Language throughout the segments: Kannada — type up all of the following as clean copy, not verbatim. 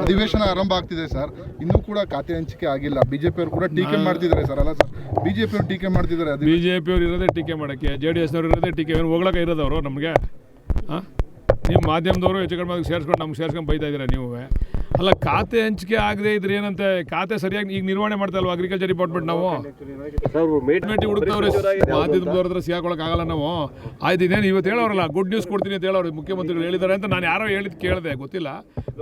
ಅಧಿವೇಶನ ಆರಂಭ ಆಗ್ತಿದೆ ಸರ್, ಇನ್ನೂ ಕೂಡ ಖಾತೆ ಹಂಚಿಕೆ ಆಗಿಲ್ಲ. ಬಿಜೆಪಿಯವರು ಕೂಡ ಟೀಕೆ ಮಾಡ್ತಿದ್ದಾರೆ ಸರ್. ಅಲ್ಲ ಸರ್, ಬಿಜೆಪಿಯವರು ಟೀಕೆ ಮಾಡ್ತಿದ್ದಾರೆ. ಬಿಜೆಪಿಯವರು ಇರೋದೇ ಟೀಕೆ ಮಾಡೋಕ್ಕೆ, JDSನವ್ರು ಇರೋದೇ ಟೀಕೆ ಹೋಗ್ಲಕ್ಕ ಇರೋದವರು ನಮಗೆ. ನೀವು ಮಾಧ್ಯಮದವರು ಹೆಚ್ಚು ಕಡಿಮೆ ನಮ್ಗೆ ಸೇರ್ಸ್ಕೊಂಡು ಬೈತಾ ಇದ್ದೀರಾ ನೀವು. ಅಲ್ಲ, ಖಾತೆ ಹಂಚಿಕೆ ಆಗದೆ ಇದ್ರೆ ಏನಂತೆ, ಖಾತೆ ಸರಿಯಾಗಿ ಈಗ ನಿರ್ವಹಣೆ ಮಾಡ್ತಾ ಇಲ್ವಾ ಅಗ್ರಿಕಲ್ಚರ್ ಡಿಪಾರ್ಟ್ಮೆಂಟ್? ನಾವು ಹುಡುಕ್ತವ್ರೆ ಮಾಧ್ಯಮದವ್ರ ಹತ್ರ ಸಿಗಾಕೊಳ್ಳೋಕ್ಕಾಗಲ್ಲ ನಾವು. ಆಯ್ತು, ಇನ್ನೇನು ಇವತ್ತು ಹೇಳೋರಲ್ಲ, ಗುಡ್ ನ್ಯೂಸ್ ಕೊಡ್ತೀನಿ ಅಂತ ಹೇಳೋರು ಮುಖ್ಯಮಂತ್ರಿಗಳು ಹೇಳಿದ್ದಾರೆ ಅಂತ ನಾನು ಯಾರೋ ಹೇಳಿದ್ದು ಕೇಳಿದೆ, ಗೊತ್ತಿಲ್ಲ.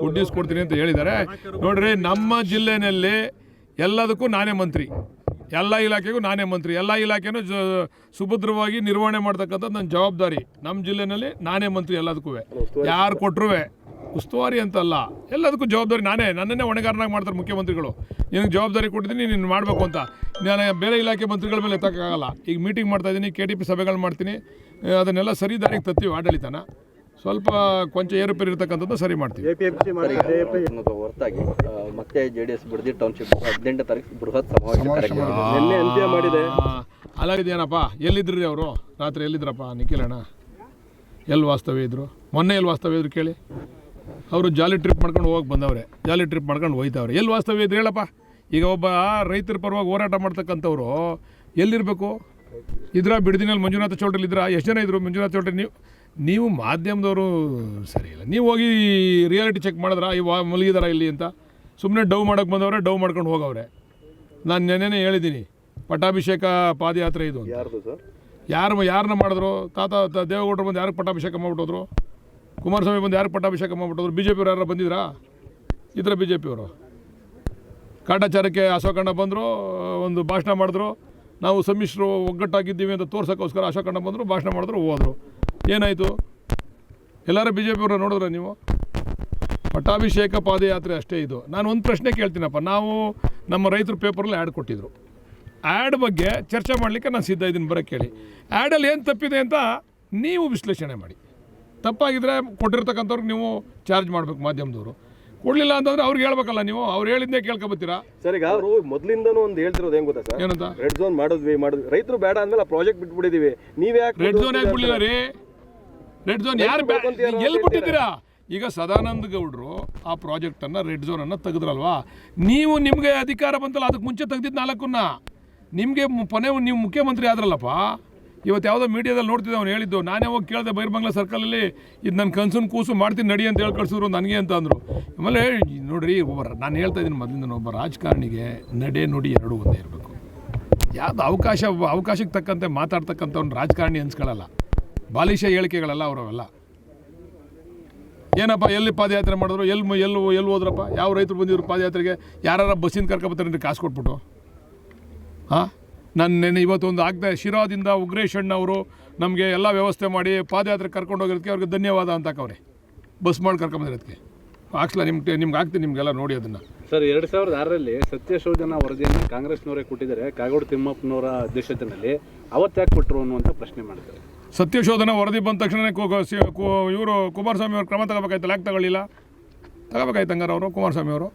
ಗುಡ್ ನ್ಯೂಸ್ ಕೊಡ್ತೀನಿ ಅಂತ ಹೇಳಿದ್ದಾರೆ. ನೋಡ್ರಿ, ನಮ್ಮ ಜಿಲ್ಲೆಯಲ್ಲಿ ಎಲ್ಲದಕ್ಕೂ ನಾನೇ ಮಂತ್ರಿ, ಎಲ್ಲ ಇಲಾಖೆಗೂ ನಾನೇ ಮಂತ್ರಿ, ಎಲ್ಲ ಇಲಾಖೆನೂ ಸುಭದ್ರವಾಗಿ ನಿರ್ವಹಣೆ ಮಾಡ್ತಕ್ಕಂಥದ್ದು ನನ್ನ ಜವಾಬ್ದಾರಿ. ನಮ್ಮ ಜಿಲ್ಲೆಯಲ್ಲಿ ನಾನೇ ಮಂತ್ರಿ ಎಲ್ಲದಕ್ಕೂ. ಯಾರು ಕೊಟ್ಟರು ಉಸ್ತುವಾರಿ ಅಂತಲ್ಲ, ಎಲ್ಲದಕ್ಕೂ ಜವಾಬ್ದಾರಿ ನಾನೇ. ನನ್ನನ್ನೇ ಹೊಣೆಗಾರನಾಗಿ ಮಾಡ್ತಾರೆ ಮುಖ್ಯಮಂತ್ರಿಗಳು. ನಿನಗೆ ಜವಾಬ್ದಾರಿ ಕೊಟ್ಟಿದ್ದೀನಿ, ನೀನು ಮಾಡಬೇಕು ಅಂತ. ನಾನು ಬೇರೆ ಇಲಾಖೆ ಮಂತ್ರಿಗಳ ಮೇಲೆ ಎತ್ತಕ್ಕಾಗಲ್ಲ. ಈಗ ಮೀಟಿಂಗ್ ಮಾಡ್ತಾಯಿದ್ದೀನಿ, KTP ಸಭೆಗಳು ಮಾಡ್ತೀನಿ, ಅದನ್ನೆಲ್ಲ ಸರಿ ದಾರಿಗೆ ತರ್ತೀವಿ. ಆಡಳಿತನ ಸ್ವಲ್ಪ ಕೊಂಚ ಏರುಪೇರು ಇರ್ತಕ್ಕಂಥದ್ದು ಸರಿ ಮಾಡ್ತೀವಿ. ಹೊರತಾಗಿ ಮತ್ತೆ JDS ಬಿಡದಿ ಟೌನ್ಶಿಪ್ 18ನೇ ತಾರೀಕು ಬೃಹತ್ ಸಮಾವೇಶ ಮಾಡಿದೆ. ಅಲ್ಲಾಗಿದೆಯೇನಪ್ಪ? ಎಲ್ಲಿದ್ರಿ ಅವರು? ರಾತ್ರಿ ಎಲ್ಲಿದ್ರಪ್ಪ ನಿಖಿಲಣ್ಣ? ಎಲ್ಲಿ ವಾಸ್ತವ್ಯ ಇದ್ರು? ಮೊನ್ನೆ ಎಲ್ಲಿ ವಾಸ್ತವ್ಯ ಇದ್ರು ಕೇಳಿ? ಅವರು ಜಾಲಿ ಟ್ರಿಪ್ ಮಾಡ್ಕೊಂಡು ಹೋಗಿ ಬಂದವ್ರೆ, ಜಾಲಿ ಟ್ರಿಪ್ ಮಾಡ್ಕೊಂಡು ಹೋಯ್ತವ್ರೆ. ಎಲ್ಲಿ ವಾಸ್ತವ್ಯ ಇದ್ರು ಹೇಳಪ್ಪ? ಈಗ ಒಬ್ಬ ರೈತರ ಪರವಾಗಿ ಹೋರಾಟ ಮಾಡ್ತಕ್ಕಂಥವ್ರು ಎಲ್ಲಿರಬೇಕು? ಇದ್ರ ಬಿಡದಿನಲ್ಲಿ ಮಂಜುನಾಥ ಚೌಟ್ರಿಲಿ ಇದ್ರ? ಎಷ್ಟು ಜನ ಇದ್ರು ಮಂಜುನಾಥ ಚೌಟ್ರಿ? ನೀವು ಮಾಧ್ಯಮದವರು ಸರಿ ಇಲ್ಲ. ನೀವು ಹೋಗಿ ರಿಯಾಲಿಟಿ ಚೆಕ್ ಮಾಡಿದ್ರ ಮಲಗಿದಾರ ಇಲ್ಲಿ ಅಂತ? ಸುಮ್ಮನೆ ಡವ್ ಮಾಡೋಕ್ಕೆ ಬಂದವ್ರೆ, ಡವ್ ಮಾಡ್ಕೊಂಡು ಹೋಗವ್ರೆ. ನಾನು ನೆನ್ನೆನೇ ಹೇಳಿದ್ದೀನಿ, ಪಟ್ಟಾಭಿಷೇಕ ಪಾದಯಾತ್ರೆ ಇದು ಯಾರನ್ನ ಮಾಡಿದ್ರು? ತಾತ ದೇವೇಗೌಡರು ಬಂದು ಯಾರಿಗೆ ಪಟ್ಟಾಭಿಷೇಕ ಮಾಡಿಬಿಟ್ಟೋದ್ರು? ಕುಮಾರಸ್ವಾಮಿ ಬಂದು ಯಾರಿಗೆ ಪಟ್ಟಾಭಿಷೇಕ ಮಾಡಿಬಿಟ್ಟೋದ್ರು? BJಪಿಯವರು ಯಾರು ಬಂದಿದ್ರಾ? ಇದ್ರ BJಪಿಯವರು ಕಾಟಾಚಾರಕ್ಕೆ ಅಶೋಕಣ್ಣ ಬಂದರು, ಒಂದು ಭಾಷಣ ಮಾಡಿದ್ರು. ನಾವು ಸಮ್ಮಿಶ್ರು ಒಗ್ಗಟ್ಟಾಗಿದ್ದೀವಿ ಅಂತ ತೋರ್ಸೋಕ್ಕೋಸ್ಕರ ಅಶೋಕಣ್ಣ ಬಂದರು, ಭಾಷಣ ಮಾಡಿದ್ರು, ಹೋದರು. ಏನಾಯಿತು? ಎಲ್ಲರೂ BJಪಿಯವ್ರ ನೋಡಿದ್ರೆ ನೀವು? ಪಟ್ಟಾಭಿಷೇಕ ಪಾದಯಾತ್ರೆ ಅಷ್ಟೇ ಇದು. ನಾನು ಒಂದು ಪ್ರಶ್ನೆ ಕೇಳ್ತೀನಪ್ಪ. ನಾವು ನಮ್ಮ ರೈತರು ಪೇಪರಲ್ಲಿ ಆ್ಯಡ್ ಕೊಟ್ಟಿದ್ರು. ಆ್ಯಡ್ ಬಗ್ಗೆ ಚರ್ಚೆ ಮಾಡಲಿಕ್ಕೆ ನಾನು ಸಿದ್ಧ ಇದ್ದೀನಿ, ಬರೋಕ್ಕೆ ಕೇಳಿ. ಆ್ಯಡಲ್ಲಿ ಏನು ತಪ್ಪಿದೆ ಅಂತ ನೀವು ವಿಶ್ಲೇಷಣೆ ಮಾಡಿ. ತಪ್ಪಾಗಿದ್ದರೆ ಕೊಟ್ಟಿರ್ತಕ್ಕಂಥವ್ರಿಗೆ ನೀವು ಚಾರ್ಜ್ ಮಾಡಬೇಕು ಮಾಧ್ಯಮದವರು. ಕೊಡಲಿಲ್ಲ ಅಂತಂದರೆ ಅವ್ರಿಗೆ ಹೇಳ್ಬೇಕಲ್ಲ ನೀವು. ಅವ್ರು ಹೇಳಿದ್ದೇ ಕೇಳ್ಕೊಬತ್ತೀರಾ? ಸರ್, ಈಗ ಅವರು ಮೊದಲಿಂದನೂ ಒಂದು ಹೇಳ್ತಿರೋದು ಏನು ಗೊತ್ತಾ ಸರ್? ಏನಂತ? ರೆಡ್ ಝೋನ್ ಮಾಡಿದ್ವಿ ರೈತರು ಬೇಡ ಅಂದಮೇಲೆ ಆ ಪ್ರಾಜೆಕ್ಟ್ ಬಿಟ್ಬಿಟ್ಟಿದ್ದೀವಿ. ನೀವೇ ಯಾಕೆ ರೆಡ್ ಝೋನ್ ಯಾಕೆ ಬಿಡಲಿಲ್ಲ ರೀ? ರೆಡ್ ಝೋನ್ ಯಾರು ಎಲ್ಲಿ ಬಿಟ್ಟಿದ್ದೀರಾ? ಈಗ ಸದಾನಂದ ಗೌಡರು ಆ ಪ್ರಾಜೆಕ್ಟನ್ನು ರೆಡ್ ಝೋನನ್ನು ತೆಗೆದ್ರಲ್ವಾ? ನೀವು ನಿಮಗೆ ಅಧಿಕಾರ ಬಂತಲ್ಲ, ಅದಕ್ಕೆ ಮುಂಚೆ ತೆಗೆದಿದ್ದು 4ನ್ನ. ನಿಮಗೆ ನೀವು ಮುಖ್ಯಮಂತ್ರಿ ಆದ್ರಲ್ಲಪ್ಪ. ಇವತ್ತು ಯಾವುದೋ ಮೀಡಿಯಾದಲ್ಲಿ ನೋಡ್ತಿದ್ದೆ, ಅವ್ನು ಹೇಳಿದ್ದು. ನಾನೇ ಹೋಗಿ ಕೇಳಿದೆ ಬೈರ್ಬಂಗ್ಲಾ ಸರ್ಕಲಲ್ಲಿ, ಇದು ನನ್ನ ಕನ್ಸನ್ನು ಕೂಸು ಮಾಡ್ತೀನಿ ನಡಿ ಅಂತ ಹೇಳಿ ಕಳಿಸಿದ್ರು ನನಗೆ ಅಂತ ಅಂದರು. ಆಮೇಲೆ ನೋಡ್ರಿ, ನಾನು ಹೇಳ್ತಾ ಇದ್ದೀನಿ ಮೊದಲಿಂದ, ಒಬ್ಬ ರಾಜಕಾರಣಿಗೆ ನಡೆ ನುಡಿ ಎರಡೂ ಒಂದೇ ಇರಬೇಕು. ಯಾವುದು ಅವಕಾಶಕ್ಕೆ ತಕ್ಕಂತೆ ಮಾತಾಡ್ತಕ್ಕಂಥವ್ನು ರಾಜಕಾರಣಿ ಅನ್ಸ್ಕೊಳ್ಳಲ್ಲ. ಬಾಲಿಶ ಹೇಳಿಕೆಗಳಲ್ಲ ಅವರವೆಲ್ಲ. ಏನಪ್ಪ ಎಲ್ಲಿ ಪಾದಯಾತ್ರೆ ಮಾಡಿದ್ರು? ಎಲ್ಲಿ ಹೋದ್ರಪ್ಪ? ಯಾವ ರೈತರು ಬಂದಿದ್ರು ಪಾದಯಾತ್ರೆಗೆ? ಯಾರು ಬಸ್ಸಿಂದ ಕರ್ಕೊಬತ್ತಾರೆ ಕಾಸು ಕೊಟ್ಬಿಟ್ಟು? ನಾನು ನೆನ್ನೆ ಇವತ್ತೊಂದು ಆಗ್ತಾ ಶಿರಾದಿಂದ ಉಗ್ರೇಶ್ ಅಣ್ಣವರು ನಮಗೆ ಎಲ್ಲ ವ್ಯವಸ್ಥೆ ಮಾಡಿ ಪಾದಯಾತ್ರೆ ಕರ್ಕೊಂಡೋಗಿರೋದಕ್ಕೆ ಅವ್ರಿಗೆ ಧನ್ಯವಾದ ಅಂತಕವ್ರೆ. ಬಸ್ ಮಾಡಿ ಕರ್ಕೊಂಬಂದಿರೋದಕ್ಕೆ ಹಾಕ್ಸಲ್ಲ. ನಿಮ್ಗೆ ಆಗ್ತೀನಿ, ನಿಮಗೆಲ್ಲ ನೋಡಿ ಅದನ್ನು. ಸರ್, 2006ರಲ್ಲಿ ಸತ್ಯಶೋಧನಾ ವರದಿಯನ್ನು ಕಾಂಗ್ರೆಸ್ನವರೇ ಕೊಟ್ಟಿದ್ದಾರೆ, ಕಾಗೋಡು ತಿಮ್ಮಪ್ಪನವರ ಅಧ್ಯಕ್ಷತೆಯಲ್ಲಿ. ಅವತ್ತು ಯಾಕೆ ಕೊಟ್ಟರು ಅನ್ನುವಂಥ ಪ್ರಶ್ನೆ ಮಾಡ್ತಾರೆ. ಸತ್ಯಶೋಧನಾ ವರದಿ ಬಂದ ತಕ್ಷಣ ಇವರು ಕುಮಾರಸ್ವಾಮಿ ಅವರು ಕ್ರಮ ತಗೋಬೇಕಾಯ್ತಲ್ಲ? ಯಾಕೆ ತಗೊಳ್ಳಿಲ್ಲ? ತಗೋಬೇಕಾಯ್ತು ಹಂಗಾರೆ ಅವರು ಕುಮಾರಸ್ವಾಮಿ ಅವರು.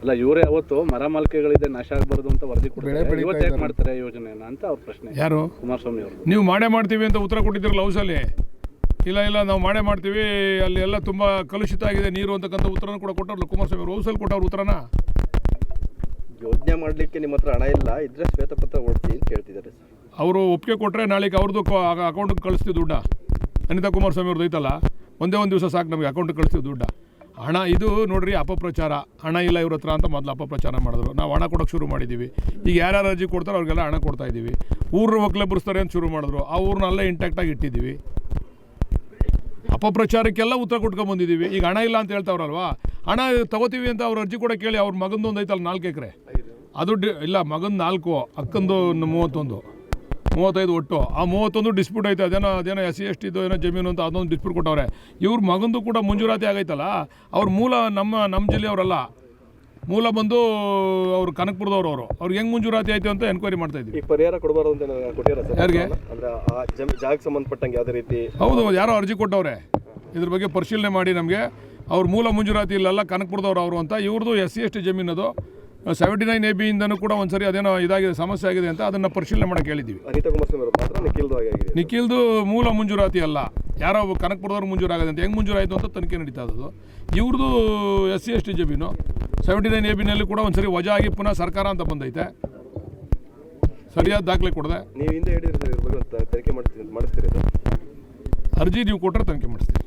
ಅಲ್ಲ, ಇವರೇ ಅವತ್ತು ಮರಮಾಲಿಕೆಗಳಿದೆ ನಾಶ ಆಗಬಾರ್ದು ಅಂತ ವರದಿ ಕೊಡ್ತಾರೆ. ಇವತ್ತು ಯಾಕೆ ಮಾಡ್ತಾರೆ ಯೋಜನೆಯನ್ನು ಅಂತ ಅವ್ರ ಪ್ರಶ್ನೆ. ಯಾರು? ಕುಮಾರಸ್ವಾಮಿ ಅವರು. ನೀವು ಮಾಡೇ ಮಾಡ್ತೀವಿ ಅಂತ ಉತ್ತರ ಕೊಟ್ಟಿದ್ದೀರಲ್ಲ ಹೌಸಲ್ಲಿ. ಇಲ್ಲ ನಾವು ಮಾಡೇ ಮಾಡ್ತೀವಿ, ಅಲ್ಲಿ ಎಲ್ಲ ತುಂಬ ಕಲುಷಿತ ಆಗಿದೆ ನೀರು ಅಂತಕ್ಕಂಥ ಉತ್ತರನ ಕೂಡ ಕೊಟ್ಟವ್ರಲ್ಲ ಕುಮಾರಸ್ವಾಮಿ ಅವರು. ಹೌಸಲ್ಲಿ ಕೊಟ್ಟವ್ರ ಉತ್ತರನ. ಯೋಜನೆ ಮಾಡಲಿಕ್ಕೆ ನಿಮ್ಮ ಹತ್ರ ಹಣ ಇಲ್ಲ, ಇದ್ರೆ ಶ್ವೇತಪತ್ರ ಓಡಿಸಿ ಅಂತ ಹೇಳ್ತಿದ್ದಾರೆ. ಅವರು ಒಪ್ಪಿಗೆ ಕೊಟ್ಟರೆ ನಾಳೆಗೆ ಅವ್ರದ್ದು ಅಕೌಂಟಿಗೆ ಕಳಿಸ್ತೀವಿ ದುಡ್ಡ. ಅನಿತಾ ಕುಮಾರಸ್ವಾಮಿ ಅವ್ರದ್ದು ಐತಲ್ಲ, ಒಂದೇ ಒಂದು ದಿವಸ ಸಾಕು ನಮಗೆ ಅಕೌಂಟಿಗೆ ಕಳಿಸ್ತೀವಿ ದುಡ್ಡ. ಹಣ ಇದು ನೋಡ್ರಿ, ಅಪಪ್ರಚಾರ. ಹಣ ಇಲ್ಲ ಇವ್ರ ಹತ್ರ ಅಂತ ಮೊದಲು ಅಪಪ್ರಚಾರ ಮಾಡಿದ್ರು. ನಾವು ಹಣ ಕೊಡೋಕ್ಕೆ ಶುರು ಮಾಡಿದ್ದೀವಿ. ಈಗ ಯಾರ್ಯಾರು ಅರ್ಜಿ ಕೊಡ್ತಾರೋ ಅವ್ರಿಗೆಲ್ಲ ಹಣ ಕೊಡ್ತಾ ಇದ್ದೀವಿ. ಊರ ಒಕ್ಕಲೆ ಬರೆಸ್ತಾರೆ ಅಂತ ಶುರು ಮಾಡಿದ್ರು. ಆ ಊರನ್ನ ಅಲ್ಲೇ ಇಂಟ್ಯಾಕ್ಟಾಗಿ ಇಟ್ಟಿದ್ದೀವಿ. ಅಪಪ್ರಚಾರಕ್ಕೆಲ್ಲ ಉತ್ತರ ಕೊಟ್ಕೊಂಡ್ಬಂದಿದ್ದೀವಿ. ಈಗ ಹಣ ಇಲ್ಲ ಅಂತ ಹೇಳ್ತಾವ್ರಲ್ವಾ? ಹಣ ತಗೋತೀವಿ ಅಂತ ಅವ್ರು ಅರ್ಜಿ ಕೊಡೋಕೆ ಕೇಳಿ. ಅವ್ರ ಮಗಂದು ಒಂದು ಐತಲ್ಲ 4 ಎಕರೆ, ಅದು ಇಲ್ಲ ಮಗಂದು 4, ಅಕ್ಕಂದು 35 ಒಟ್ಟು. ಆ 31 ಡಿಸ್ಪ್ಯೂಟ್ ಐತೆ. ಅದೇನೋ SC/ST ಏನೋ ಜಮೀನು ಅಂತ ಅದೊಂದು ಡಿಸ್ಪ್ಯೂಟ್ ಕೊಟ್ಟವ್ರೆ. ಇವ್ರ ಮಗಂದು ಕೂಡ ಮಂಜೂರಾತಿ ಆಗೈತಲ್ಲ. ಅವ್ರ ಮೂಲ ನಮ್ಮ ಜಿಲ್ಲೆಯವರಲ್ಲ, ಮೂಲ ಬಂದು ಅವ್ರು ಕನಕಪುರದವ್ರು. ಅವ್ರಿಗೆ ಹೆಂಗೆ ಮಂಜೂರಾತಿ ಆಯಿತು ಅಂತ ಎನ್ಕ್ವೈರಿ ಮಾಡ್ತಾ ಇದ್ದೀವಿ. ಪರಿಹಾರ ಕೊಡಬಾರ್ದು ಅಂತ ಕೊಟ್ಟಿದ್ದಾರೆ ಸರ್. ಯಾರಿಗೆ? ಜಾಗಕ್ಕೆ ಸಂಬಂಧಪಟ್ಟಂಗೆ ಯಾವುದೇ ರೀತಿ? ಹೌದು, ಯಾರೋ ಅರ್ಜಿ ಕೊಟ್ಟವ್ರೆ. ಇದ್ರ ಬಗ್ಗೆ ಪರಿಶೀಲನೆ ಮಾಡಿ ನಮಗೆ ಅವ್ರ ಮೂಲ ಮಂಜೂರಾತಿ ಇಲ್ಲಲ್ಲ, ಕನಕಪುರದವ್ರು ಅವರು ಅಂತ. ಇವ್ರದ್ದು SC/ST ಜಮೀನದು 79AB ಇಂದನೂ ಕೂಡ ಒಂದ್ಸರಿ ಅದೇನೋ ಇದಾಗಿದೆ, ಸಮಸ್ಯೆ ಆಗಿದೆ ಅಂತ ಅದನ್ನು ಪರಿಶೀಲನೆ ಮಾಡೋಕ್ಕೆ ಹೇಳಿದ್ದೀವಿ. ಅನಿತಾ ಕುಮಾರಸ್ವಾಮಿ ಅವರು ಮಾತ್ರ ನಿಖಿಲ್ದು ಆಗಿದೆ. ನಿಖಿಲ್ದು ಮೂಲ ಮಂಜೂರಾತಿ ಅಲ್ಲ, ಯಾರೋ ಕನಕಪುರದವ್ರು ಮಂಜೂರಾಗದೆ ಅಂತ ಹೆಂಗೆ ಮಂಜೂರಾಯಿತು ಅಂತ ತನಿಖೆ ನಡೀತಾ ಇರೋದು. ಇವ್ರದ್ದು SC/ST ಜಮೀನು 79AB ಕೂಡ ಒಂದ್ಸರಿ ವಜಾ ಆಗಿ ಪುನಃ ಸರ್ಕಾರ ಅಂತ ಬಂದೈತೆ, ಸರಿಯಾದ ದಾಖಲೆ ಕೊಡದೆ. ನೀವು ಹಿಂದೆ ಹೇಳಿದ್ರೆ ಸರ್ ಇದ್ರ ಬಗ್ಗೆ ಒಂದು ತನಿಖೆ ಮಾಡಿಸ್ತೀರಿ ಸರ್? ಅರ್ಜಿ ನೀವು ಕೊಟ್ಟರೆ ತನಿಖೆ ಮಾಡಿಸ್ತೀವಿ.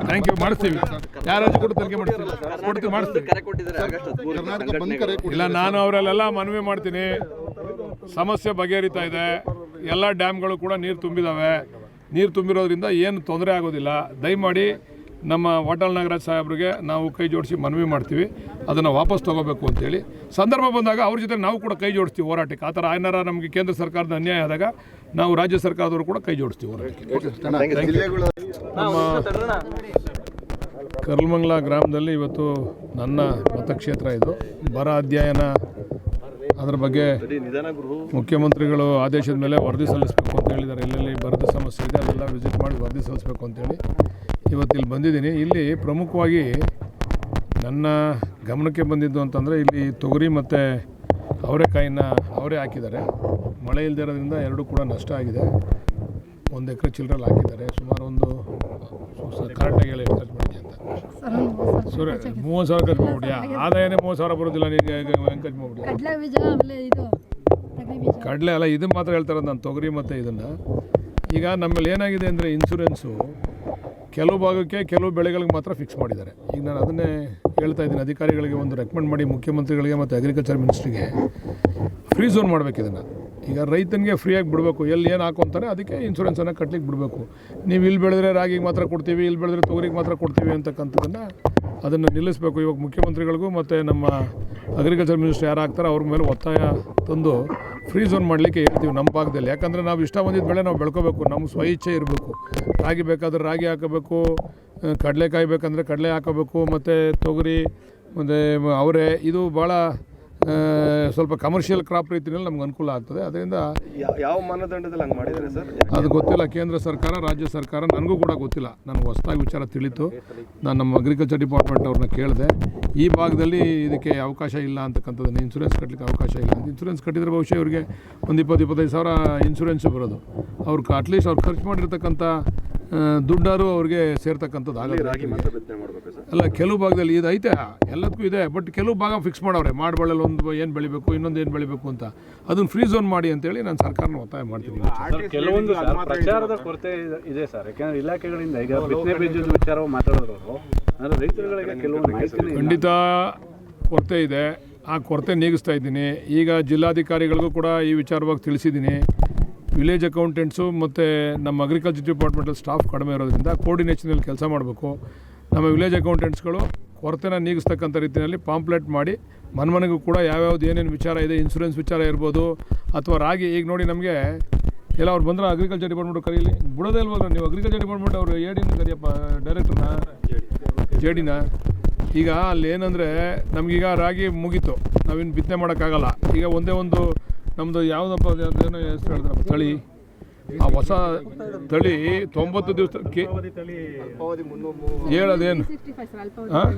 ಥ್ಯಾಂಕ್ ಯು, ಮಾಡಿಸ್ತೀವಿ. ಯಾರು ಅರ್ಜಿ ಕೊಟ್ಟು ತನಿಖೆ ಮಾಡಿಸ್ತೀವಿ. ಕರ್ನಾಟಕ ಬಂದ್ ಕರೆ ಇಲ್ಲ, ನಾನು ಅವರಲ್ಲೆಲ್ಲ ಮನವಿ ಮಾಡ್ತೀನಿ. ಸಮಸ್ಯೆ ಬಗೆಹರಿತಾ ಇದೆ. ಎಲ್ಲ ಡ್ಯಾಮ್ಗಳು ಕೂಡ ನೀರು ತುಂಬಿದ್ದಾವೆ. ನೀರು ತುಂಬಿರೋದ್ರಿಂದ ಏನು ತೊಂದರೆ ಆಗೋದಿಲ್ಲ. ದಯಮಾಡಿ ನಮ್ಮ ವಾಟಾಳ್ ನಾಗರಾಜ್ ಸಾಹೇಬ್ರಿಗೆ ನಾವು ಕೈ ಜೋಡಿಸಿ ಮನವಿ ಮಾಡ್ತೀವಿ, ಅದನ್ನು ವಾಪಸ್ ತೊಗೋಬೇಕು ಅಂತೇಳಿ. ಸಂದರ್ಭ ಬಂದಾಗ ಅವ್ರ ಜೊತೆ ನಾವು ಕೂಡ ಕೈ ಜೋಡಿಸ್ತೀವಿ ಹೋರಾಟಕ್ಕೆ. ಆ ಥರ ಏನಾರ ನಮಗೆ ಕೇಂದ್ರ ಸರ್ಕಾರದ ಅನ್ಯಾಯ ಆದಾಗ ನಾವು ರಾಜ್ಯ ಸರ್ಕಾರದವರು ಕೂಡ ಕೈ ಜೋಡಿಸ್ತೀವಿ ಹೋರಾಟಕ್ಕೆ. ನಮ್ಮ ಕರ್ಲಮಂಗಲ ಗ್ರಾಮದಲ್ಲಿ ಇವತ್ತು ನನ್ನ ಮತಕ್ಷೇತ್ರ ಇದು. ಬರ ಅಧ್ಯಯನ ಅದರ ಬಗ್ಗೆ ಮುಖ್ಯಮಂತ್ರಿಗಳು ಆದೇಶದ ಮೇಲೆ ವರದಿ ಸಲ್ಲಿಸಬೇಕು ಅಂತ ಹೇಳಿದ್ದಾರೆ. ಎಲ್ಲೆಲ್ಲಿ ಬರದ ಸಮಸ್ಯೆ ಇದೆ ಅದೆಲ್ಲ ವಿಸಿಟ್ ಮಾಡಿ ವರದಿ ಸಲ್ಲಿಸಬೇಕು ಅಂತೇಳಿ ಇವತ್ತು ಇಲ್ಲಿ ಬಂದಿದ್ದೀನಿ. ಇಲ್ಲಿ ಪ್ರಮುಖವಾಗಿ ನನ್ನ ಗಮನಕ್ಕೆ ಬಂದಿದ್ದು ಅಂತಂದರೆ ಇಲ್ಲಿ ತೊಗರಿ ಮತ್ತು ಅವರೆಕಾಯಿನ ಅವರೇ ಹಾಕಿದ್ದಾರೆ. ಮಳೆ ಇಲ್ಲದೆ ಇರೋದ್ರಿಂದ ಎರಡೂ ಕೂಡ ನಷ್ಟ ಆಗಿದೆ. 1 ಎಕರೆ ಚಿಲ್ಲರಲ್ಲಿ ಹಾಕಿದ್ದಾರೆ. ಸುಮಾರು ಒಂದು ಕರೆಕ್ಟಾಗಿ ಹೇಳಿ ಖರ್ಚು ಮಾಡಿ ಅಂತ 30,000 ಖರ್ಚು ಮಾಡ್ಬಿಟ್ಟಿಯಾ? ಆದಾಯನೇ 30,000 ಬರೋದಿಲ್ಲ, ನೀನು ಹೆಂಗೆ ಖರ್ಚು ಮಾಡ್ಬಿಟ್ಟಿಯಾ? ಕಡಲೆ ಅಲ್ಲ, ಇದನ್ನು ಮಾತ್ರ ಹೇಳ್ತಾರೆ ನಾನು, ತೊಗರಿ ಮತ್ತು ಇದನ್ನು. ಈಗ ನಮ್ಮಲ್ಲಿ ಏನಾಗಿದೆ ಅಂದರೆ ಇನ್ಶೂರೆನ್ಸು ಕೆಲವು ಭಾಗಕ್ಕೆ ಕೆಲವು ಬೆಳೆಗಳಿಗೆ ಮಾತ್ರ ಫಿಕ್ಸ್ ಮಾಡಿದ್ದಾರೆ. ಈಗ ನಾನು ಅದನ್ನೇ ಹೇಳ್ತಾ ಇದ್ದೀನಿ, ಅಧಿಕಾರಿಗಳಿಗೆ ಒಂದು ರೆಕಮೆಂಡ್ ಮಾಡಿ ಮುಖ್ಯಮಂತ್ರಿಗಳಿಗೆ ಮತ್ತು ಅಗ್ರಿಕಲ್ಚರ್ ಮಿನಿಸ್ಟ್ರಿಗೆ ಫ್ರೀ ಝೋನ್ ಮಾಡಬೇಕು ಇದನ್ನು. ಈಗ ರೈತನಿಗೆ ಫ್ರೀಯಾಗಿ ಬಿಡಬೇಕು, ಎಲ್ಲಿ ಏನು ಹಾಕೊಂತಾರೆ ಅದಕ್ಕೆ ಇನ್ಶೂರೆನ್ಸನ್ನು ಕಟ್ಲಿಕ್ಕೆ ಬಿಡಬೇಕು. ನೀವು ಇಲ್ಲಿ ಬೆಳೆದ್ರೆ ರಾಗಿಗೆ ಮಾತ್ರ ಕೊಡ್ತೀವಿ, ಇಲ್ಲಿ ಬೆಳೆದ್ರೆ ತೊಗರಿಗೆ ಮಾತ್ರ ಕೊಡ್ತೀವಿ ಅಂತಕ್ಕಂಥದ್ದನ್ನು ಅದನ್ನು ನಿಲ್ಲಿಸಬೇಕು. ಇವಾಗ ಮುಖ್ಯಮಂತ್ರಿಗಳಿಗೂ ಮತ್ತು ನಮ್ಮ ಅಗ್ರಿಕಲ್ಚರ್ ಮಿನಿಸ್ಟರ್ ಯಾರು ಆಗ್ತಾರೆ ಅವ್ರ ಮೇಲೆ ಒತ್ತಾಯ ತಂದು ಫ್ರೀ ಝೋನ್ ಮಾಡಲಿಕ್ಕೆ ಹೇಳ್ತೀವಿ ನಮ್ಮ ಭಾಗದಲ್ಲಿ. ಯಾಕಂದರೆ ನಾವು ಇಷ್ಟ ಬಂದಿದ್ದ ಬೆಳೆ ನಾವು ಬೆಳ್ಕೋಬೇಕು, ನಮ್ಮ ಸ್ವಇಚ್ಛೆ ಇರಬೇಕು. ರಾಗಿ ಬೇಕಾದ್ರೆ ರಾಗಿ ಹಾಕೋಬೇಕು, ಕಡಲೆಕಾಯಿ ಬೇಕಂದರೆ ಕಡಲೆ ಹಾಕೋಬೇಕು, ಮತ್ತು ತೊಗರಿ ಮತ್ತು ಅವರೆ ಇದು ಭಾಳ ಸ್ವಲ್ಪ ಕಮರ್ಷಿಯಲ್ ಕ್ರಾಪ್ ರೀತಿಯಲ್ಲಿ ನಮ್ಗೆ ಅನುಕೂಲ ಆಗ್ತದೆ. ಅದರಿಂದ ಯಾವ ಮಾನದಂಡದಲ್ಲಿ ಹಂಗೆ ಮಾಡಿದ್ದಾರೆ ಸರ್? ಅದು ಗೊತ್ತಿಲ್ಲ, ಕೇಂದ್ರ ಸರ್ಕಾರ ರಾಜ್ಯ ಸರ್ಕಾರ ನನಗೂ ಕೂಡ ಗೊತ್ತಿಲ್ಲ. ನನಗೆ ಹೊಸದಾಗಿ ವಿಚಾರ ತಿಳಿತು. ನಾನು ನಮ್ಮ ಅಗ್ರಿಕಲ್ಚರ್ ಡಿಪಾರ್ಟ್ಮೆಂಟ್ ಅವ್ರನ್ನ ಕೇಳಿದೆ, ಈ ಭಾಗದಲ್ಲಿ ಇದಕ್ಕೆ ಅವಕಾಶ ಇಲ್ಲ ಅಂತಕ್ಕಂಥದ್ದನ್ನು, ಇನ್ಶೂರೆನ್ಸ್ ಕಟ್ಟಲಿಕ್ಕೆ ಅವಕಾಶ ಇಲ್ಲ ಅಂತ. ಇನ್ಶೂರೆನ್ಸ್ ಕಟ್ಟಿದ್ರೆ ಬಹುಶಃ ಇವರಿಗೆ ಒಂದು 20-25 ಸಾವಿರ ಇನ್ಶೂರೆನ್ಸು ಬರೋದು. ಅವ್ರಿಗೆ ಅಟ್ಲೀಸ್ಟ್ ಅವ್ರು ಖರ್ಚು ಮಾಡಿರ್ತಕ್ಕಂಥ ದುಡ್ಡಾರು ಅವ್ರಿಗೆ ಸೇರ್ತಕ್ಕಂಥದ್ದು ಆಗೋದು. ಅಲ್ಲ, ಕೆಲವು ಭಾಗದಲ್ಲಿ ಇದು ಐತೆ, ಎಲ್ಲದಕ್ಕೂ ಇದೆ. ಬಟ್ ಕೆಲವು ಭಾಗ ಫಿಕ್ಸ್ ಮಾಡವ್ರೆ, ಮಾಡಬಳ್ಳಲ್ಲಿ ಒಂದು ಏನು ಬೆಳಿಬೇಕು, ಇನ್ನೊಂದು ಏನು ಬೆಳಿಬೇಕು ಅಂತ. ಅದನ್ನು ಫ್ರೀ ಝೋನ್ ಮಾಡಿ ಅಂತೇಳಿ ನಾನು ಸರ್ಕಾರನ ಒತ್ತಾಯ ಮಾಡ್ತೀನಿ. ಕೆಲವೊಂದು ಪ್ರಚಾರದ ಕೊರತೆ ಇದೆ ಸರ್, ಯಾಕೆಂದರೆ ಇಲಾಖೆಗಳಿಂದ ಈಗ ಬಿತ್ತನೆ ಬೀಜದ ವಿಚಾರ ಮಾತಾಡೋರು ರೈತರುಗಳಿಗೆ ಕೆಲವೊಂದು ಖಂಡಿತ ಕೊರತೆ ಇದೆ. ಆ ಕೊರತೆ ನೀಗಿಸ್ತಾ ಇದ್ದೀನಿ. ಈಗ ಜಿಲ್ಲಾಧಿಕಾರಿಗಳಿಗೂ ಕೂಡ ಈ ವಿಚಾರವಾಗಿ ತಿಳಿಸಿದ್ದೀನಿ. ವಿಲೇಜ್ ಅಕೌಂಟೆಂಟ್ಸು ಮತ್ತು ನಮ್ಮ ಅಗ್ರಿಕಲ್ಚರ್ ಡಿಪಾರ್ಟ್ಮೆಂಟಲ್ಲಿ ಸ್ಟಾಫ್ ಕಡಿಮೆ ಇರೋದ್ರಿಂದ ಕೋರ್ಡಿನೇಷನಲ್ಲಿ ಕೆಲಸ ಮಾಡಬೇಕು. ನಮ್ಮ ವಿಲೇಜ್ ಅಕೌಂಟೆಂಟ್ಸ್ಗಳು ಕೊರತೆನ ನೀಗಿಸ್ತಕ್ಕಂಥ ರೀತಿಯಲ್ಲಿ ಪಾಂಪ್ಲೆಟ್ ಮಾಡಿ ಮನೆಗೂ ಕೂಡ ಯಾವ್ಯಾವ್ದು ಏನೇನು ವಿಚಾರ ಇದೆ, ಇನ್ಶೂರೆನ್ಸ್ ವಿಚಾರ ಇರ್ಬೋದು ಅಥವಾ ರಾಗಿ. ಈಗ ನೋಡಿ ನಮಗೆ ಎಲ್ಲ ಅವ್ರು ಬಂದ್ರೆ ಅಗ್ರಿಕಲ್ಚರ್ ಡಿಪಾರ್ಟ್ಮೆಂಟ್ ಕರೀಲಿ, ಬಿಡೋದೇ ಇಲ್ವಲ್ಲ ನೀವು. ಅಗ್ರಿಕಲ್ಚರ್ ಡಿಪಾರ್ಟ್ಮೆಂಟ್ ಅವರು AD ಕರಿಯಪ್ಪ, ಡೈರೆಕ್ಟರ್ನ JDನ. ಈಗ ಅಲ್ಲಿ ಏನಂದರೆ ನಮಗೀಗ ರಾಗಿ ಮುಗೀತು, ನಾವಿನ್ನು ಬಿತ್ತನೆ ಮಾಡೋಕ್ಕಾಗಲ್ಲ. ಈಗ ಒಂದೇ ಒಂದು ನಮ್ಮದು ಯಾವುದಪ್ಪ ಅದೇನೋ ಹೆಸರು ಹೇಳಿದ್ರಪ್ಪ ತಳಿ, ಆ ಹೊಸ ತಳಿ 90 ದಿವಸಕ್ಕೆ ಹೇಳೋದೇನು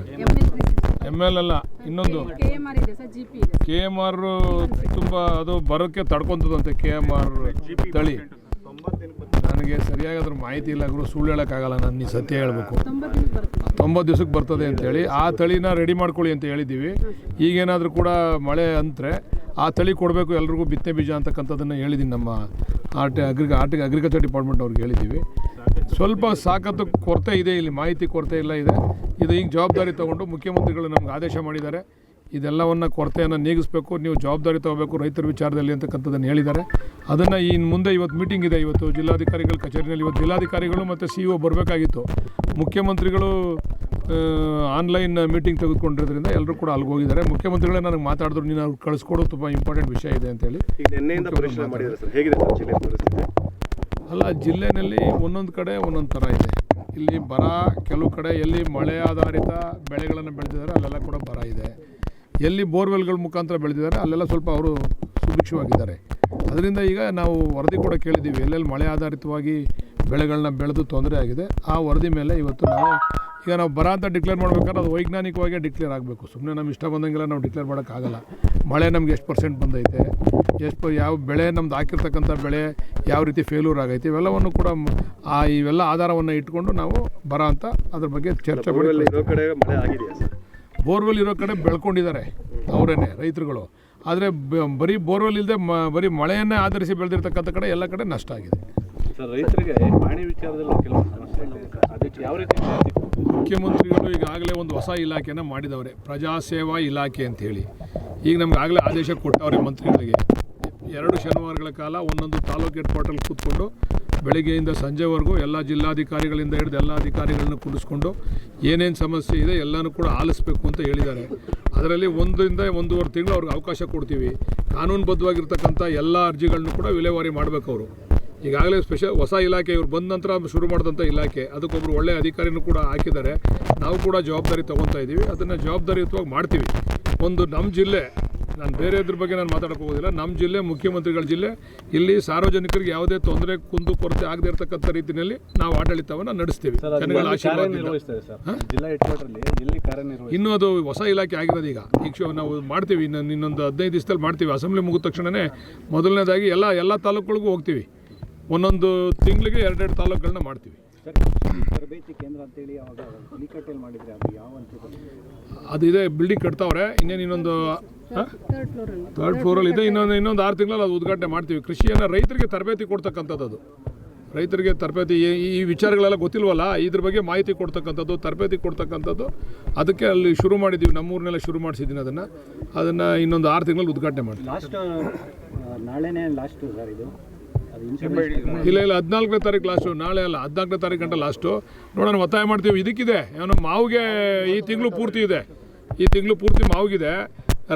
ML ಅಲ್ಲ, ಇನ್ನೊಂದು KMR ತುಂಬ ಅದು ಬರೋಕ್ಕೆ ತಡ್ಕೊತದಂತೆ. KMR ತಳಿ ನನಗೆ ಸರಿಯಾಗಿ ಅದ್ರ ಮಾಹಿತಿ ಇಲ್ಲ ಗುರು, ಸುಳ್ಳು ಹೇಳೋಕ್ಕಾಗಲ್ಲ. ನಾನು ಈ ಸತ್ಯ ಹೇಳಬೇಕು. 90 ದಿವಸಕ್ಕೆ ಬರ್ತದೆ ಅಂತೇಳಿ ಆ ತಳಿನ ರೆಡಿ ಮಾಡ್ಕೊಳ್ಳಿ ಅಂತ ಹೇಳಿದ್ದೀವಿ. ಈಗೇನಾದರೂ ಕೂಡ ಮಳೆ ಅಂದರೆ ಆ ತಳಿ ಕೊಡಬೇಕು ಎಲ್ರಿಗೂ ಬಿತ್ತನೆ ಬೀಜ ಅಂತಕ್ಕಂಥದ್ದನ್ನು ಹೇಳಿದ್ದೀನಿ. ನಮ್ಮ ಅಗ್ರಿಕಲ್ಚರ್ ಡಿಪಾರ್ಟ್ಮೆಂಟ್ ಅವ್ರಿಗೆ ಹೇಳಿದ್ದೀವಿ. ಸ್ವಲ್ಪ ಸಾಕತ್ತು ಕೊರತೆ ಇದೆ ಇಲ್ಲಿ, ಮಾಹಿತಿ ಕೊರತೆ ಇಲ್ಲ ಇದೆ. ಇದು ಈಗ ಜವಾಬ್ದಾರಿ ತೊಗೊಂಡು ಮುಖ್ಯಮಂತ್ರಿಗಳು ನಮ್ಗೆ ಆದೇಶ ಮಾಡಿದ್ದಾರೆ, ಇದೆಲ್ಲವನ್ನು ಕೊರತೆಯನ್ನು ನೀಗಿಸಬೇಕು, ನೀವು ಜವಾಬ್ದಾರಿ ತೊಗೋಬೇಕು ರೈತರ ವಿಚಾರದಲ್ಲಿ ಅಂತಕ್ಕಂಥದ್ದನ್ನು ಹೇಳಿದ್ದಾರೆ. ಅದನ್ನು ಇನ್ನು ಮುಂದೆ ಇವತ್ತು ಮೀಟಿಂಗ್ ಇದೆ, ಇವತ್ತು ಜಿಲ್ಲಾಧಿಕಾರಿಗಳ ಕಚೇರಿಯಲ್ಲಿ. ಇವತ್ತು ಜಿಲ್ಲಾಧಿಕಾರಿಗಳು ಮತ್ತು CO ಬರಬೇಕಾಗಿತ್ತು. ಮುಖ್ಯಮಂತ್ರಿಗಳು ಆನ್ಲೈನ್ ಮೀಟಿಂಗ್ ತೆಗೆದುಕೊಂಡಿರೋದ್ರಿಂದ ಎಲ್ಲರೂ ಕೂಡ ಅಲ್ಲಿಗೆ ಹೋಗಿದ್ದಾರೆ. ಮುಖ್ಯಮಂತ್ರಿಗಳೇ ನನಗೆ ಮಾತಾಡಿದ್ರು, ನೀನು ಅವ್ರು ಕಳಿಸ್ಕೊಡೋದು ತುಂಬ ಇಂಪಾರ್ಟೆಂಟ್ ವಿಷಯ ಇದೆ ಅಂತೇಳಿ. ಅಲ್ಲ, ಜಿಲ್ಲೆಯಲ್ಲಿ ಒಂದೊಂದು ಕಡೆ ಒಂದೊಂದು ಥರ ಇದೆ. ಇಲ್ಲಿ ಬರ, ಕೆಲವು ಕಡೆ ಎಲ್ಲಿ ಮಳೆ ಆಧಾರಿತ ಬೆಳೆಗಳನ್ನು ಬೆಳೆದಿದ್ದಾರೆ ಅಲ್ಲೆಲ್ಲ ಕೂಡ ಬರ ಇದೆ. ಎಲ್ಲಿ ಬೋರ್ವೆಲ್ಗಳ ಮುಖಾಂತರ ಬೆಳೆದಿದ್ದಾರೆ ಅಲ್ಲೆಲ್ಲ ಸ್ವಲ್ಪ ಅವರು ಸುಭಿಕ್ಷವಾಗಿದ್ದಾರೆ. ಅದರಿಂದ ಈಗ ನಾವು ವರದಿ ಕೂಡ ಕೇಳಿದ್ದೀವಿ, ಎಲ್ಲೆಲ್ಲಿ ಮಳೆ ಆಧಾರಿತವಾಗಿ ಬೆಳೆಗಳನ್ನ ಬೆಳೆದು ತೊಂದರೆ ಆಗಿದೆ ಆ ವರದಿ ಮೇಲೆ ಇವತ್ತು ನಾವು ಈಗ ನಾವು ಬರ ಅಂತ ಡಿಕ್ಲೇರ್ ಮಾಡ್ಬೇಕಾದ್ರೆ ಅದು ವೈಜ್ಞಾನಿಕವಾಗಿ ಡಿಕ್ಲೇರ್ ಆಗಬೇಕು. ಸುಮ್ಮನೆ ನಮ್ಮ ಇಷ್ಟ ಬಂದಂಗೆಲ್ಲ ನಾವು ಡಿಕ್ಲೇರ್ ಮಾಡೋಕ್ಕಾಗಲ್ಲ. ಮಳೆ ನಮ್ಗೆ ಎಷ್ಟು % ಬಂದೈತೆ, ಯಾವ ಬೆಳೆ ನಮ್ದು ಹಾಕಿರ್ತಕ್ಕಂಥ ಬೆಳೆ ಯಾವ ರೀತಿ ಫೇಲ್ಯೂರ್ ಆಗೈತೆ, ಇವೆಲ್ಲವನ್ನು ಕೂಡ ಇವೆಲ್ಲ ಆಧಾರವನ್ನು ಇಟ್ಕೊಂಡು ನಾವು ಬರ ಅಂತ ಅದ್ರ ಬಗ್ಗೆ ಚರ್ಚೆ ಮಾಡಿ. ಇರೋ ಕಡೆ ಮಳೆ ಆಗಿದೆಯಾ ಸರ್? ಬೋರ್ವೆಲ್ ಇರೋ ಕಡೆ ಬೆಳ್ಕೊಂಡಿದ್ದಾರೆ ಅವರೇನೆ ರೈತರುಗಳು. ಆದರೆ ಬರೀ ಬೋರ್ವೆಲ್ ಇಲ್ಲದೆ ಬರೀ ಮಳೆಯನ್ನೇ ಆಧರಿಸಿ ಬೆಳೆದಿರ್ತಕ್ಕಂಥ ಕಡೆ ಎಲ್ಲ ಕಡೆ ನಷ್ಟ ಆಗಿದೆ. ಸರ್, ರೈತರಿಗೆ ಪಾಣಿ ವಿಚಾರದಲ್ಲಿ ಕೆಲವು ಸಮಸ್ಯೆ ಇದೆ. ಅದಕ್ಕೆ ಯಾವ ರೀತಿ ಮುಖ್ಯಮಂತ್ರಿಗಳು ಈಗಾಗಲೇ ಒಂದು ಹೊಸ ಇಲಾಖೆನ ಮಾಡಿದವ್ರೆ, ಪ್ರಜಾಸೇವಾ ಇಲಾಖೆ ಅಂತ ಹೇಳಿ. ಈಗ ನಮ್ಗೆ ಆಗಲೇ ಆದೇಶ ಕೊಟ್ಟವ್ರೆ ಮಂತ್ರಿಗಳಿಗೆ. 2 ಶನಿವಾರಗಳ ಕಾಲ ಒಂದೊಂದು ತಾಲೂಕು ಹೆಡ್ ಕ್ವಾರ್ಟರ್ ಕೂತ್ಕೊಂಡು ಬೆಳಗ್ಗೆಯಿಂದ ಸಂಜೆವರೆಗೂ ಎಲ್ಲ ಜಿಲ್ಲಾಧಿಕಾರಿಗಳಿಂದ ಹಿಡಿದು ಎಲ್ಲ ಅಧಿಕಾರಿಗಳನ್ನ ಕೂಡಿಸ್ಕೊಂಡು ಏನೇನು ಸಮಸ್ಯೆ ಇದೆ ಎಲ್ಲನೂ ಕೂಡ ಆಲಿಸಬೇಕು ಅಂತ ಹೇಳಿದ್ದಾರೆ. ಅದರಲ್ಲಿ 1 ರಿಂದ 1.5 ತಿಂಗಳು ಅವ್ರಿಗೆ ಅವಕಾಶ ಕೊಡ್ತೀವಿ. ಕಾನೂನುಬದ್ಧವಾಗಿರ್ತಕ್ಕಂಥ ಎಲ್ಲ ಅರ್ಜಿಗಳನ್ನೂ ಕೂಡ ವಿಲೇವಾರಿ ಮಾಡಬೇಕು ಅವರು. ಈಗಾಗಲೇ ಹೊಸ ಇಲಾಖೆ ಇವ್ರು ಬಂದ ನಂತರ ಶುರು ಮಾಡಿದಂಥ ಇಲಾಖೆ, ಅದಕ್ಕೊಬ್ಬರು ಒಳ್ಳೆಯ ಅಧಿಕಾರಿನೂ ಕೂಡ ಹಾಕಿದ್ದಾರೆ. ನಾವು ಕೂಡ ಜವಾಬ್ದಾರಿ ತೊಗೊತಾ ಇದ್ದೀವಿ. ಅದನ್ನು ಜವಾಬ್ದಾರಿಯುತವಾಗಿ ಮಾಡ್ತೀವಿ. ನಮ್ಮ ಜಿಲ್ಲೆ, ನಾನು ಬೇರೆ ಇದ್ರ ಬಗ್ಗೆ ನಾನು ಮಾತಾಡೋಕೆ ಹೋಗೋದಿಲ್ಲ, ನಮ್ಮ ಜಿಲ್ಲೆ ಮುಖ್ಯಮಂತ್ರಿಗಳ ಜಿಲ್ಲೆ. ಇಲ್ಲಿ ಸಾರ್ವಜನಿಕರಿಗೆ ಯಾವುದೇ ತೊಂದರೆ ಕುಂದು ಕೊರತೆ ಆಗದೇ ಇರತಕ್ಕಂಥ ರೀತಿಯಲ್ಲಿ ನಾವು ಆಡಳಿತವನ್ನು ನಡೆಸ್ತೀವಿ. ಜನಗಳ ಆಶೀರ್ವಾದ ಇನ್ನೂ ಅದು ಹೊಸ ಇಲಾಖೆ ಆಗಿರೋದು. ಈಗ ನಾವು ಮಾಡ್ತೀವಿ, ಇನ್ನೊಂದು 15 ದಿವಸದಲ್ಲಿ ಮಾಡ್ತೀವಿ. ಅಸೆಂಬ್ಲಿ ಮುಗಿದ ತಕ್ಷಣವೇ ಮೊದಲನೇದಾಗಿ ಎಲ್ಲ ತಾಲೂಕುಗಳಿಗೂ ಹೋಗ್ತೀವಿ. ಒಂದೊಂದು ತಿಂಗಳಿಗೆ 2 ತಾಲೂಕುಗಳನ್ನ ಮಾಡ್ತೀವಿ. ತರಬೇತಿ ಕೇಂದ್ರ ಅಂತೇಳಿ ಅವಾಗ ಹುಲಿಕಟ್ಟೆಯಲ್ಲಿ ಮಾಡಿದರೆ ಅದು ಯಾವ ಹಂತದಲ್ಲಿ? ಅದು ಇದೆ, ಬಿಲ್ಡಿಂಗ್ ಕಟ್ತಾವ್ರೆ. ಇನ್ನೊಂದು 3rd ಫ್ಲೋರಲ್ಲಿ ಇದೆ. ಇನ್ನೊಂದು 6 ತಿಂಗಳಲ್ಲಿ ಅದು ಉದ್ಘಾಟನೆ ಮಾಡ್ತೀವಿ. ಕೃಷಿಯನ್ನು ರೈತರಿಗೆ ತರಬೇತಿ ಕೊಡ್ತಕ್ಕಂಥದ್ದು, ಅದು ರೈತರಿಗೆ ತರಬೇತಿ, ಈ ವಿಚಾರಗಳೆಲ್ಲ ಗೊತ್ತಿಲ್ವಲ್ಲ, ಇದ್ರ ಬಗ್ಗೆ ಮಾಹಿತಿ ಕೊಡ್ತಕ್ಕಂಥದ್ದು, ತರಬೇತಿ ಕೊಡ್ತಕ್ಕಂಥದ್ದು. ಅದಕ್ಕೆ ಅಲ್ಲಿ ಶುರು ಮಾಡಿದ್ದೀವಿ, ನಮ್ಮೂರಿನೆಲ್ಲ ಶುರು ಮಾಡಿಸಿದ್ದೀನಿ. ಅದನ್ನು ಇನ್ನೊಂದು 6 ತಿಂಗಳಲ್ಲಿ ಉದ್ಘಾಟನೆ ಮಾಡ್ತೀವಿ. ಲಾಸ್ಟ್ ನಾಳೆನೇ ಲಾಸ್ಟು ಸರ್ ಇದು? ಇಲ್ಲ 14ನೇ ತಾರೀಕು ಲಾಸ್ಟು, ನಾಳೆ ಅಲ್ಲ, 14ನೇ ತಾರೀಕು ಗಂಟೆ ಲಾಸ್ಟು. ನೋಡೋಣ, ಒತ್ತಾಯ ಮಾಡ್ತೀವಿ. ಇದಕ್ಕಿದೆ ಏನೋ ಮಾವಿಗೆ ಈ ತಿಂಗಳು ಪೂರ್ತಿ ಇದೆ, ಈ ತಿಂಗಳು ಪೂರ್ತಿ ಮಾವಿಗಿದೆ.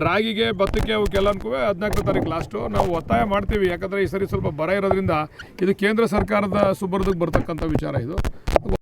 ರಾಗಿಗೆ, ಭತ್ತಕ್ಕೆ, ಅವಕ್ಕೆಲ್ಲನೂ 14ನೇ ತಾರೀಕು ಲಾಸ್ಟು. ನಾವು ಒತ್ತಾಯ ಮಾಡ್ತೀವಿ. ಯಾಕಂದರೆ ಈ ಸರಿ ಸ್ವಲ್ಪ ಬರ ಇರೋದ್ರಿಂದ ಇದು ಕೇಂದ್ರ ಸರ್ಕಾರದ ಸುಬರ್ದಿಗೆ ಬರ್ತಕ್ಕಂಥ ವಿಚಾರ ಇದು.